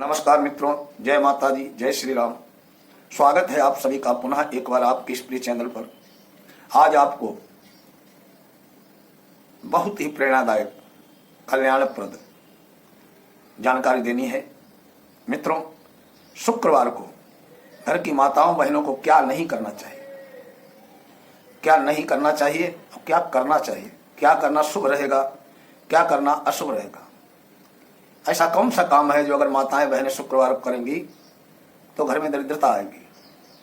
नमस्कार मित्रों, जय माता दी, जय श्री राम। स्वागत है आप सभी का पुनः एक बार आपके इस प्रिय चैनल पर। आज आपको बहुत ही प्रेरणादायक, कल्याणप्रद जानकारी देनी है। मित्रों, शुक्रवार को घर की माताओं बहनों को क्या नहीं करना चाहिए, क्या नहीं करना चाहिए और क्या करना चाहिए, क्या करना शुभ रहेगा, क्या करना अशुभ रहेगा। ऐसा कौन सा काम है जो अगर माताएं बहनें शुक्रवार को करेंगी तो घर में दरिद्रता आएगी।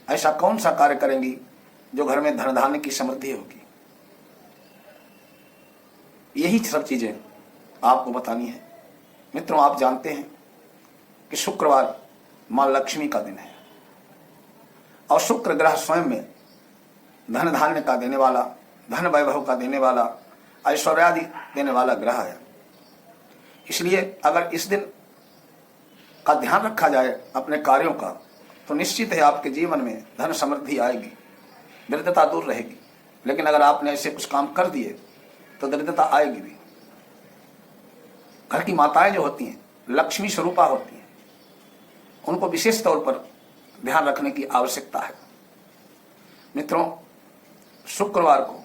ऐसा कौन सा कार्य करेंगी जो घर में धन धान्य की समृद्धि होगी। यही सब चीजें आपको बतानी है। मित्रों, आप जानते हैं कि शुक्रवार मां लक्ष्मी का दिन है और शुक्र ग्रह स्वयं में धन धान्य का देने वाला, धन वैभव का देने वाला, ऐश्वर्यादि देने वाला ग्रह है। इसलिए अगर इस दिन का ध्यान रखा जाए अपने कार्यों का, तो निश्चित है आपके जीवन में धन समृद्धि आएगी, दरिद्रता दूर रहेगी। लेकिन अगर आपने ऐसे कुछ काम कर दिए तो दरिद्रता आएगी भी। घर की माताएं जो होती हैं लक्ष्मी स्वरूपा होती हैं, उनको विशेष तौर पर ध्यान रखने की आवश्यकता है। मित्रों, शुक्रवार को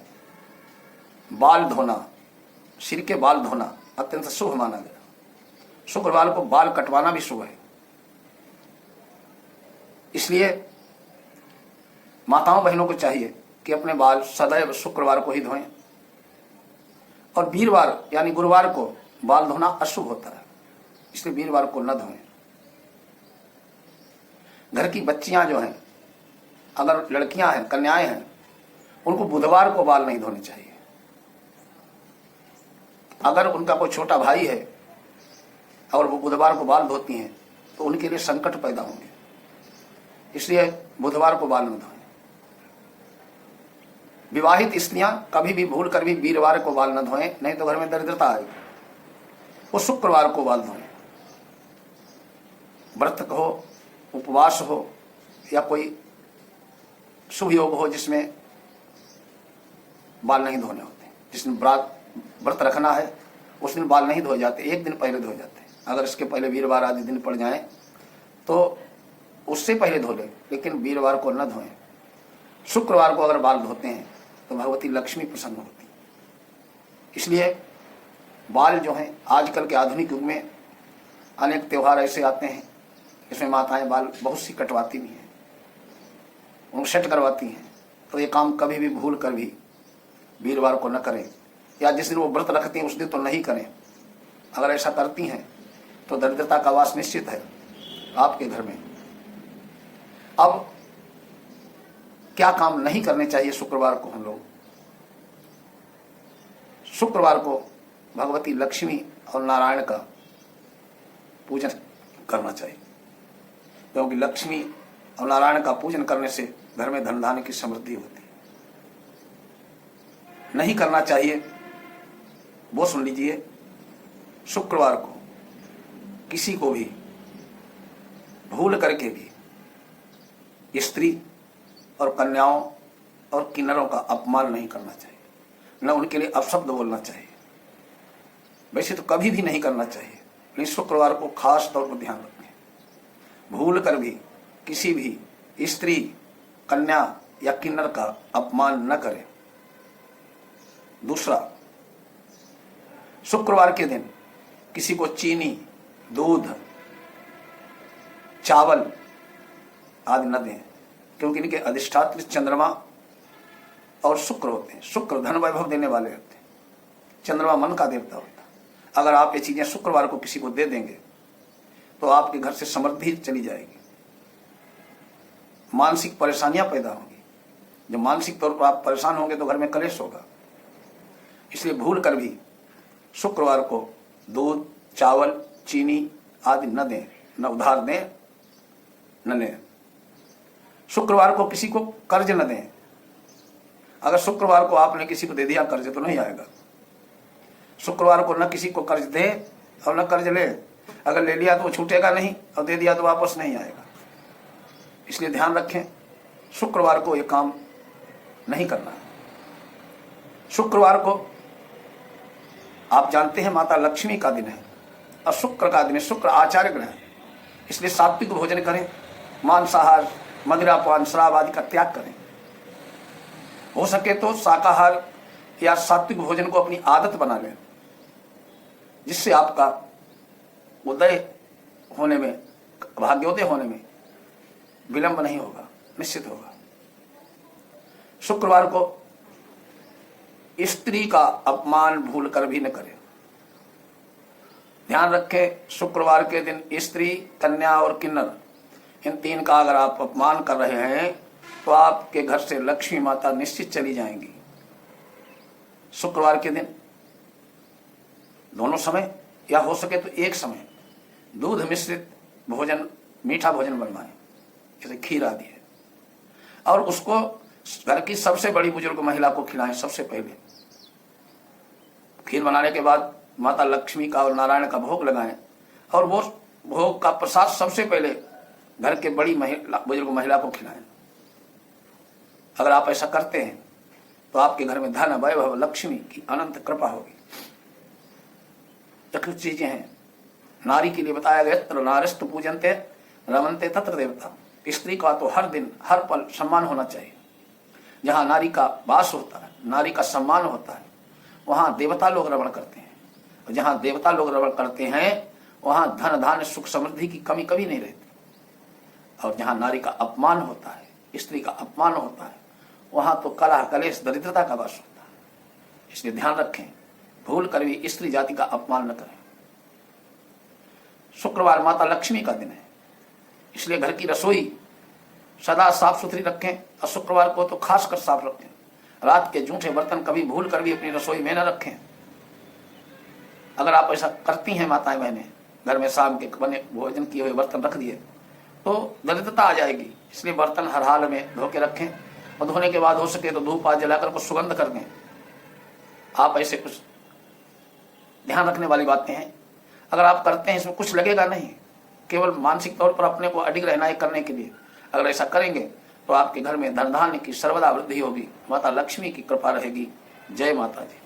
बाल धोना, सिर के बाल धोना अत्यंत शुभ माना गया। शुक्रवार को बाल कटवाना भी शुभ है। इसलिए माताओं बहनों को चाहिए कि अपने बाल सदैव शुक्रवार को ही धोएं और वीरवार यानी गुरुवार को बाल धोना अशुभ होता है, इसलिए वीरवार को न धोएं। घर की बच्चियां जो हैं, अगर लड़कियां हैं, कन्याएं हैं, उनको बुधवार को बाल नहीं धोने चाहिए। अगर उनका कोई छोटा भाई है और वो बुधवार को बाल धोती हैं तो उनके लिए संकट पैदा होंगे, इसलिए बुधवार को बाल न धोएं। विवाहित स्त्रियां कभी भी भूल कर भी वीरवार को बाल न धोएं, नहीं तो घर में दरिद्रता आएगी। वो शुक्रवार को बाल धोएं। व्रत हो, उपवास हो या कोई शुभ योग हो जिसमें बाल नहीं धोने होते, जिसमें व्रत रखना है उस दिन बाल नहीं धोए जाते, एक दिन पहले धोए जाते हैं। अगर इसके पहले वीरवार आदि दिन पड़ जाएं तो उससे पहले धो लें, लेकिन वीरवार को न धोएं। शुक्रवार को अगर बाल धोते हैं तो भगवती लक्ष्मी प्रसन्न होती। इसलिए बाल जो हैं, आजकल के आधुनिक युग में अनेक त्योहार ऐसे आते हैं जिसमें माताएं बाल बहुत सी कटवाती भी हैं, उनको सेट करवाती हैं। तो ये काम कभी भी भूल कर भी वीरवार को न करें, या जिस दिन वो व्रत रखती हैं उस दिन तो नहीं करें। अगर ऐसा करती हैं तो दरिद्रता का वास निश्चित है आपके घर में। अब क्या काम नहीं करने चाहिए शुक्रवार को हम लोग? शुक्रवार को भगवती लक्ष्मी और नारायण का पूजन करना चाहिए, क्योंकि लक्ष्मी और नारायण का पूजन करने से घर में धन धान्य की समृद्धि होती है। नहीं करना चाहिए वो सुन लीजिए। शुक्रवार को किसी को भी भूल करके भी स्त्री और कन्याओं और किन्नरों का अपमान नहीं करना चाहिए, न उनके लिए अपशब्द बोलना चाहिए। वैसे तो कभी भी नहीं करना चाहिए, लेकिन शुक्रवार को खास तौर पर ध्यान रखें। भूल कर भी किसी भी स्त्री, कन्या या किन्नर का अपमान न करें। दूसरा, शुक्रवार के दिन किसी को चीनी, दूध, चावल आदि न दें, क्योंकि इनके अधिष्ठात्री चंद्रमा और शुक्र होते हैं। शुक्र धन वैभव देने वाले होते हैं, चंद्रमा मन का देवता होता है। अगर आप ये चीजें शुक्रवार को किसी को दे देंगे तो आपके घर से समृद्धि चली जाएगी, मानसिक परेशानियां पैदा होंगी। जब मानसिक तौर पर आप परेशान होंगे तो घर में कलेश होगा। इसलिए भूल कर भी शुक्रवार को दूध, चावल, चीनी आदि न दें, न उधार दें, न लें। शुक्रवार को किसी को कर्ज न दें। अगर शुक्रवार को आपने किसी को दे दिया कर्ज तो नहीं आएगा। शुक्रवार को न किसी को कर्ज दे और न कर्ज ले। अगर ले लिया तो वो छूटेगा नहीं और दे दिया तो वापस नहीं आएगा। इसलिए ध्यान रखें, शुक्रवार को ये काम नहीं करना है। शुक्रवार को आप जानते हैं माता लक्ष्मी का दिन है और शुक्र का दिन है। शुक्र आचार्य ग्रह है। इसलिए सात्विक भोजन करें, मांसाहार, मदिरापान, शराब आदि का त्याग करें। हो सके तो शाकाहार या सात्विक भोजन को अपनी आदत बना लें, जिससे आपका उदय होने में, भाग्योदय होने में विलंब नहीं होगा, निश्चित होगा। शुक्रवार को स्त्री का अपमान भूल कर भी न करें। ध्यान रखें, शुक्रवार के दिन स्त्री, कन्या और किन्नर, इन तीन का अगर आप अपमान कर रहे हैं तो आपके घर से लक्ष्मी माता निश्चित चली जाएंगी। शुक्रवार के दिन दोनों समय या हो सके तो एक समय दूध मिश्रित भोजन, मीठा भोजन बनवाएं, जैसे खीर आदि है, और उसको घर की सबसे बड़ी बुजुर्ग महिला को खिलाएं। सबसे पहले खीर बनाने के बाद माता लक्ष्मी का और नारायण का भोग लगाएं, और वो भोग का प्रसाद सबसे पहले घर के बड़ी बुजुर्ग महिला को खिलाएं। अगर आप ऐसा करते हैं तो आपके घर में धन, वैभव, लक्ष्मी की अनंत कृपा होगी। तो कुछ चीजें हैं नारी के लिए बताया गया, तत्र नारिष्ट पूजनते रमनते तत्र देवता। स्त्री का तो हर दिन हर पल सम्मान होना चाहिए। जहाँ नारी का वास होता है, नारी का सम्मान होता है, वहाँ देवता लोग रमण करते हैं। और जहाँ देवता लोग रमण करते हैं वहाँ धन, धान्य, सुख, समृद्धि की कमी कभी नहीं रहती। और जहाँ नारी का अपमान होता है, स्त्री का अपमान होता है, वहाँ तो कलह, कलेश, दरिद्रता का वास होता है। इसलिए ध्यान रखें, भूल कर भी स्त्री जाति का अपमान न करें। शुक्रवार माता लक्ष्मी का दिन है, इसलिए घर की रसोई सदा साफ सुथरी रखें, और शुक्रवार को तो खासकर साफ रखें। रात के जूठे बर्तन कभी भूल कर भी अपनी रसोई में न रखें। अगर आप ऐसा करती हैं माताएं बहनें, घर में शाम के बने भोजन किए हुए बर्तन रख दिए तो दरिद्रता आ जाएगी। इसलिए बर्तन हर हाल में धो के रखें, और धोने के बाद हो सके तो धूप आदि जलाकर कुछ सुगंध कर दें। आप ऐसे कुछ ध्यान रखने वाली बातें हैं। अगर आप करते हैं, इसमें कुछ लगेगा नहीं, केवल मानसिक तौर पर अपने को अडिग रहना है करने के लिए। अगर ऐसा करेंगे तो आपके घर में धन धान्य की सर्वदा वृद्धि होगी, माता लक्ष्मी की कृपा रहेगी। जय माता दी।